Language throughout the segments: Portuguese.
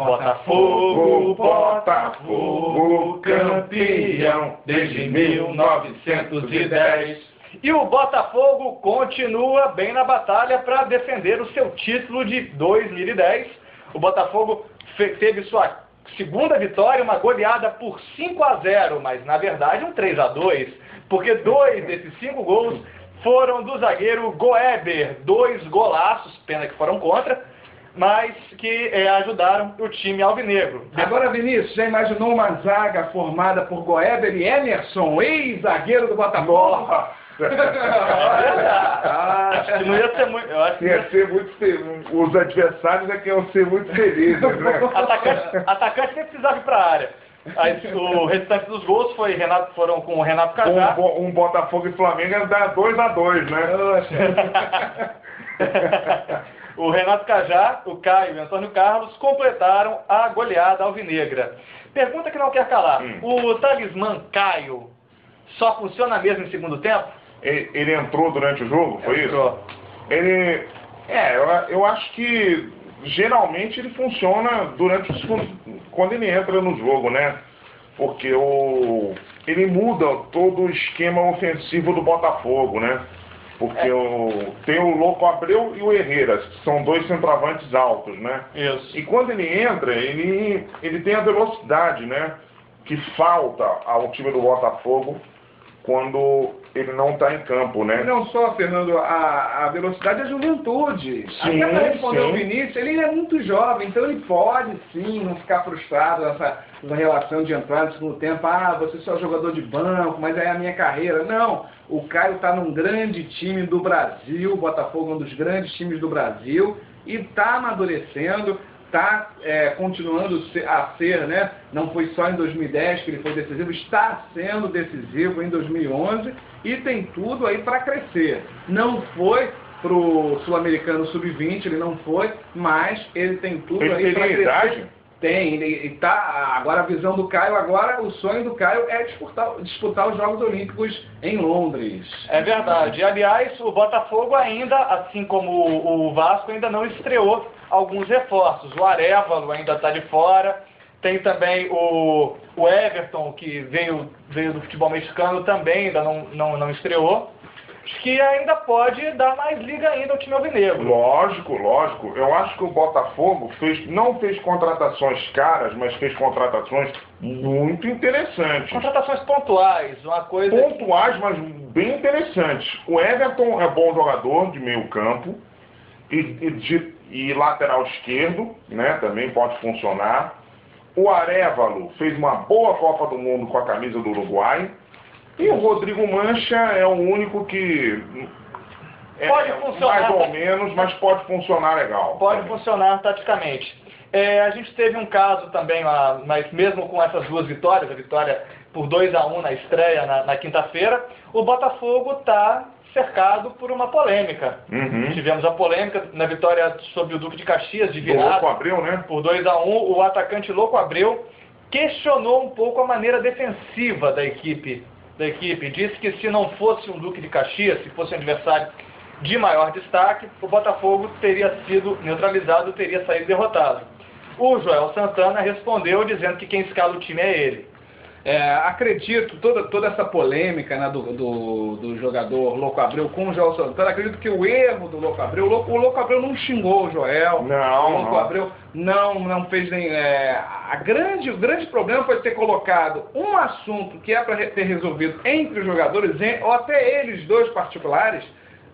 Botafogo, Botafogo, campeão desde 1910. E o Botafogo continua bem na batalha para defender o seu título de 2010. O Botafogo teve sua segunda vitória, uma goleada por 5-0, mas na verdade um 3-2, porque 2 desses 5 gols foram do zagueiro Goeber, 2 golaços, pena que foram contra, mas que ajudaram o time alvinegro. Agora, Vinícius, já imaginou uma zaga formada por Goeber e Emerson, ex-zagueiro do Botafogo? Acho que não ia ser muito... Ia ser muito feliz. Os adversários é que iam ser muito felizes, né? Atacante nem precisava ir para a área. Aí, o restante dos gols foram com o Renato Cajá. Um Botafogo e Flamengo ia dar 2-2, né? O Renato Cajá, o Caio e o Antônio Carlos completaram a goleada alvinegra. Pergunta que não quer calar. O talismã Caio só funciona mesmo em segundo tempo? Ele entrou durante o jogo, foi Entrou. isso? Eu acho que geralmente ele funciona durante o segundo, quando ele entra no jogo, né? Porque ele muda todo o esquema ofensivo do Botafogo, né? Porque tem o Louco Abreu e o Herrera, que são 2 centroavantes altos, né? Isso. E quando ele entra, ele tem a velocidade, né? Que falta ao time do Botafogo quando ele não está em campo, né? Não só, Fernando, a velocidade e a juventude. Sim, até para responder sim. o Vinícius, ele é muito jovem, então ele pode sim não ficar frustrado nessa relação de entrar no segundo tempo. Você só é jogador de banco, mas é a minha carreira. Não, o Caio está num grande time do Brasil, o Botafogo é um dos grandes times do Brasil, e está amadurecendo, está continuando a ser, né? Não foi só em 2010 que ele foi decisivo, está sendo decisivo em 2011 e tem tudo aí para crescer. Não foi pro Sul-Americano Sub-20, ele não foi, mas ele tem tudo aí para crescer. Idade? Tem, ele tá. Agora a visão do Caio, o sonho do Caio é disputar os Jogos Olímpicos em Londres. É verdade. Aliás, o Botafogo ainda, assim como o Vasco, ainda não estreou alguns reforços. O Arévalo ainda está de fora. Tem também o Everton, que veio do futebol mexicano, também ainda não estreou. Acho que ainda pode dar mais liga ainda ao time alvinegro. Lógico. Eu acho que o Botafogo não fez contratações caras, mas fez contratações muito interessantes. Contratações pontuais, uma coisa... Pontuais, mas bem interessantes. O Everton é bom jogador de meio campo e lateral esquerdo, né, também pode funcionar. O Arévalo fez uma boa Copa do Mundo com a camisa do Uruguai. E o Rodrigo Mancha é o único que pode funcionar mais ou menos, mas pode funcionar legal. Pode funcionar taticamente. A gente teve um caso também lá, mas mesmo com essas 2 vitórias, a vitória por 2-1 na estreia na quinta-feira, o Botafogo está cercado por uma polêmica. Tivemos a polêmica na vitória sobre o Duque de Caxias de virada. Louco Abreu, né? Por 2-1, o atacante Louco Abreu questionou um pouco a maneira defensiva da equipe. Disse que se não fosse um Duque de Caxias, se fosse um adversário de maior destaque, o Botafogo teria sido neutralizado, teria saído derrotado. O Joel Santana respondeu dizendo que quem escala o time é ele. Acredito, toda essa polêmica, né, do jogador Louco Abreu com o Joel Santana, acredito que o erro do Louco Abreu, o Louco Abreu não xingou o Joel, o Louco Abreu não fez nem... o grande problema foi ter colocado um assunto que é para ter resolvido entre os jogadores, ou até eles dois particulares,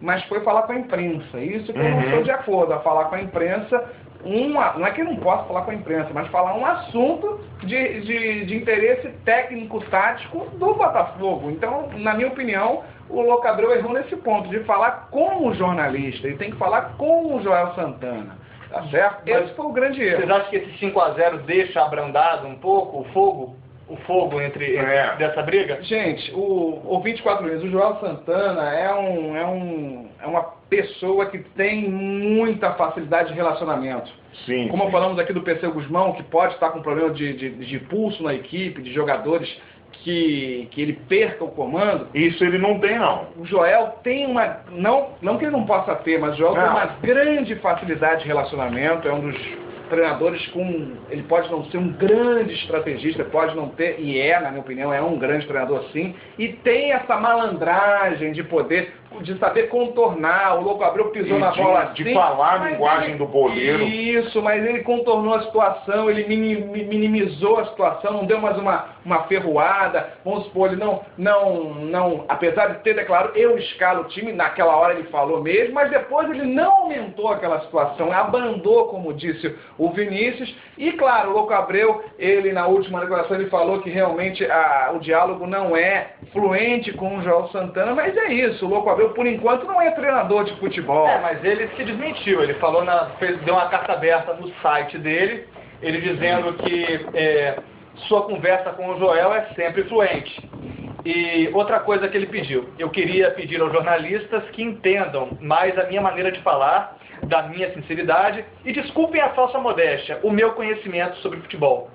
mas foi falar com a imprensa. Isso que eu não estou de acordo, a falar com a imprensa, não é que eu não posso falar com a imprensa, mas falar um assunto de interesse técnico-tático do Botafogo. Então, na minha opinião, o Louco Abreu errou nesse ponto, de falar com o jornalista, ele tem que falar com o Joel Santana, tá certo? Esse foi o grande erro. Vocês acham que esse 5-0 deixa abrandado um pouco o fogo dessa briga? Gente, o 24 vezes, o Joel Santana é uma pessoa que tem muita facilidade de relacionamento. Sim. Como falamos aqui do PC Guzmão, que pode estar com problema de pulso na equipe, de jogadores que ele perca o comando. Isso ele não tem, não. O Joel tem não que ele não possa ter, mas o Joel tem uma grande facilidade de relacionamento, é um dos treinadores com... Ele pode não ser um grande estrategista, pode não ter, e na minha opinião, é um grande treinador sim, e tem essa malandragem de poder, de saber contornar. O Louco Abreu pisou na bola assim. De falar a linguagem do boleiro. Isso, mas ele contornou a situação, ele minimizou a situação, não deu mais uma ferroada. Vamos supor, ele não, apesar de ter declarado, eu escalo o time, naquela hora ele falou mesmo, mas depois ele não aumentou aquela situação, abrandou, como disse o Vinícius. E claro, o Louco Abreu, ele na última declaração, ele falou que realmente o diálogo não é fluente com o Joel Santana, mas é isso, o Louco Abreu por enquanto não é treinador de futebol. Mas ele se desmentiu, ele falou, deu uma carta aberta no site dele, ele dizendo que sua conversa com o Joel é sempre fluente. E outra coisa que ele pediu, eu queria pedir aos jornalistas que entendam mais a minha maneira de falar, da minha sinceridade, e desculpem a falsa modéstia, o meu conhecimento sobre futebol.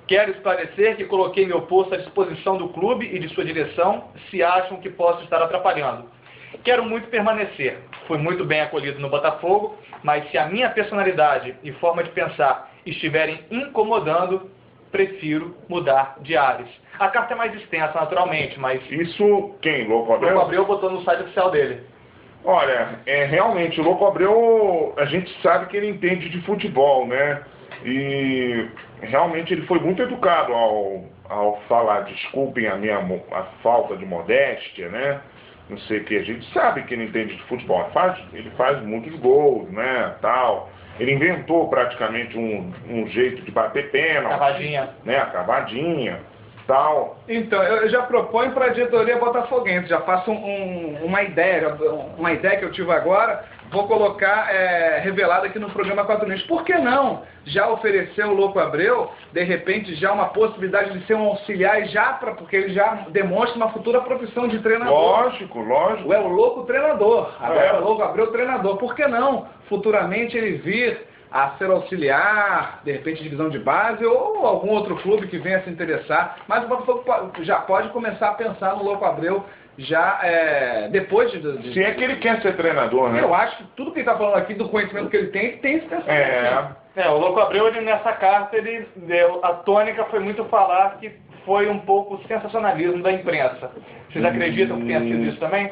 Quero esclarecer que coloquei meu posto à disposição do clube e de sua direção, se acham que posso estar atrapalhando. Quero muito permanecer. Fui muito bem acolhido no Botafogo, mas se a minha personalidade e forma de pensar estiverem incomodando, prefiro mudar de ares. A carta é mais extensa, naturalmente, mas... Isso quem? Louco Abreu? Louco Abreu botou no site oficial dele. Olha, realmente, o Louco Abreu, a gente sabe que ele entende de futebol, né? E realmente ele foi muito educado ao falar, desculpem a falta de modéstia, né? Não sei o que, a gente sabe que ele entende de futebol, ele faz muitos gols, né, tal. Ele inventou praticamente um jeito de bater pênalti. Cavadinha. Né, a cavadinha, tal. Então, eu já proponho para a diretoria botafoguense, já faço uma ideia que eu tive agora, vou colocar revelado aqui no programa 4 News. Por que não já oferecer o Louco Abreu, de repente, já uma possibilidade de ser um auxiliar, porque ele já demonstra uma futura profissão de treinador. Lógico. É o Louco treinador, agora é o Louco Abreu treinador. Por que não, futuramente, ele vir a ser auxiliar, de repente divisão de base, ou algum outro clube que venha se interessar. Mas o Botafogo já pode começar a pensar no Louco Abreu já depois de... Se é que ele quer ser treinador, né? Eu acho que tudo que ele está falando aqui, do conhecimento que ele tem esse pensamento. O Louco Abreu, ele, nessa carta, ele deu, a tônica foi muito falar que foi um pouco sensacionalismo da imprensa. Vocês acreditam que tenha sido isso também?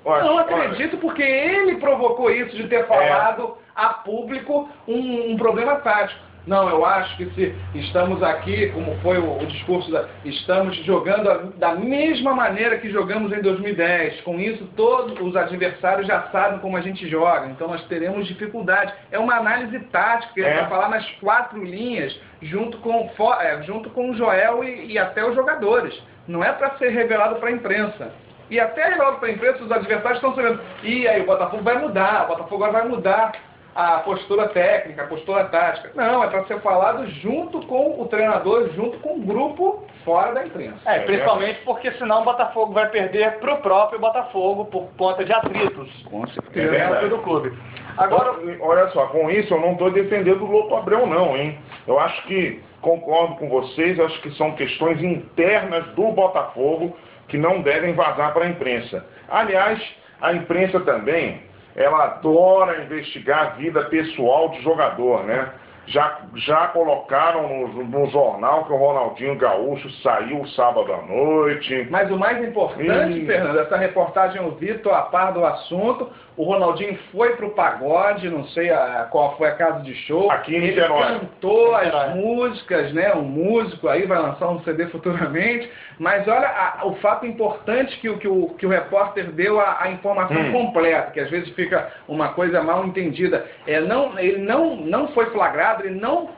Não acredito, porque ele provocou isso de ter falado a público um problema tático. Não, eu acho que se estamos aqui, como foi o discurso, estamos jogando da mesma maneira que jogamos em 2010. Com isso, todos os adversários já sabem como a gente joga. Então, nós teremos dificuldade. É uma análise tática, para falar nas 4 linhas, junto com o Joel e até os jogadores. Não é para ser revelado para a imprensa. E até revelado para a imprensa, os adversários estão sabendo. E aí, o Botafogo vai mudar. O Botafogo agora vai mudar a postura técnica, a postura tática. Não, é para ser falado junto com o treinador, junto com o grupo fora da imprensa. Principalmente porque senão o Botafogo vai perder para o próprio Botafogo por conta de atritos. Com certeza. Dentro do clube. Agora, olha só, com isso eu não estou defendendo o Louco Abreu não, hein? Eu acho que, concordo com vocês, acho que são questões internas do Botafogo que não devem vazar para a imprensa. Aliás, a imprensa também, ela adora investigar a vida pessoal de jogador, né? Já colocaram no jornal que o Ronaldinho Gaúcho saiu sábado à noite. Mas o mais importante, Fernando, essa reportagem eu vi, estou a par do assunto. O Ronaldinho foi pro pagode, não sei qual foi a casa de show. Aqui em Niterói. Ele cantou as músicas, né? Um músico aí vai lançar um CD futuramente. Mas olha o fato importante que o repórter deu a informação completa, que às vezes fica uma coisa mal entendida. Ele não foi flagrado, ele não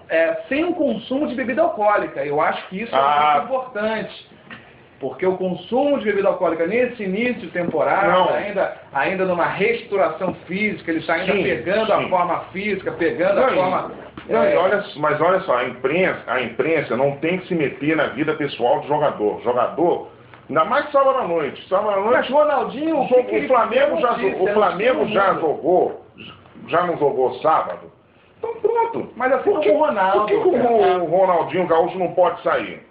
sem o consumo de bebida alcoólica. Eu acho que isso é muito importante. Porque o consumo de bebida alcoólica nesse início de temporada, ainda numa restauração física, ele está ainda pegando a forma física, pegando a forma... Mas olha só, a imprensa não tem que se meter na vida pessoal do jogador. Jogador, ainda mais sábado à noite. Mas Ronaldinho, o Flamengo já jogou, já não jogou sábado? Então pronto. Mas assim como o Ronaldo. Por que o Ronaldinho Gaúcho não pode sair?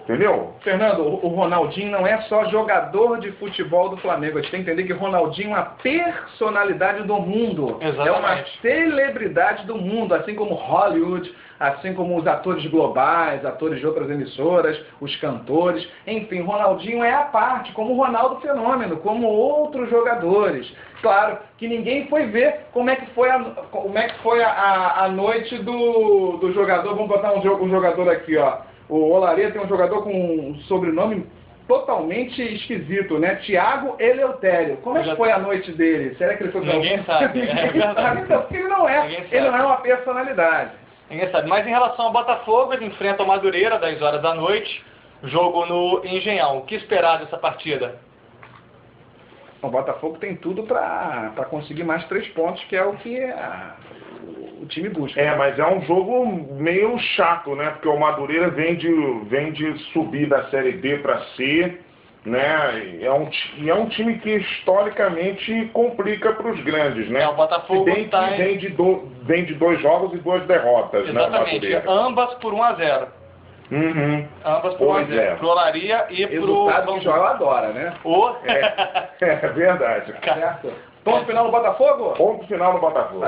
Entendeu? Fernando, o Ronaldinho não é só jogador de futebol do Flamengo. A gente tem que entender que o Ronaldinho é uma personalidade do mundo. Exatamente. É uma celebridade do mundo, assim como Hollywood, assim como os atores globais, atores de outras emissoras, os cantores. Enfim, Ronaldinho é a parte, como o Ronaldo Fenômeno, como outros jogadores. Claro que ninguém foi ver como é que foi a noite do jogador. Vamos botar um jogador aqui, ó. O Olaria tem um jogador com um sobrenome totalmente esquisito, né? Tiago Eleutério. Como é que foi a noite dele? Será que ele foi pra Ninguém sabe. Ninguém sabe, então, porque ele não é uma personalidade. Ninguém sabe. Mas em relação ao Botafogo, ele enfrenta o Madureira, 10 horas da noite, jogo no Engenhão. O que esperar dessa partida? O Botafogo tem tudo para conseguir mais 3 pontos, que é o que o time busca. Mas é um jogo meio chato, né? Porque o Madureira vem de subir da Série B para C, né? E é um time que historicamente complica para os grandes, né? O Botafogo vem de 2 jogos e 2 derrotas, exatamente, né? ambas por 1-0. Uhum. Ambas por 1-0. Pro Olaria e resultado pro... que o Joel adora, né? É verdade. Certo. Ponto final no Botafogo? Ponto final no Botafogo.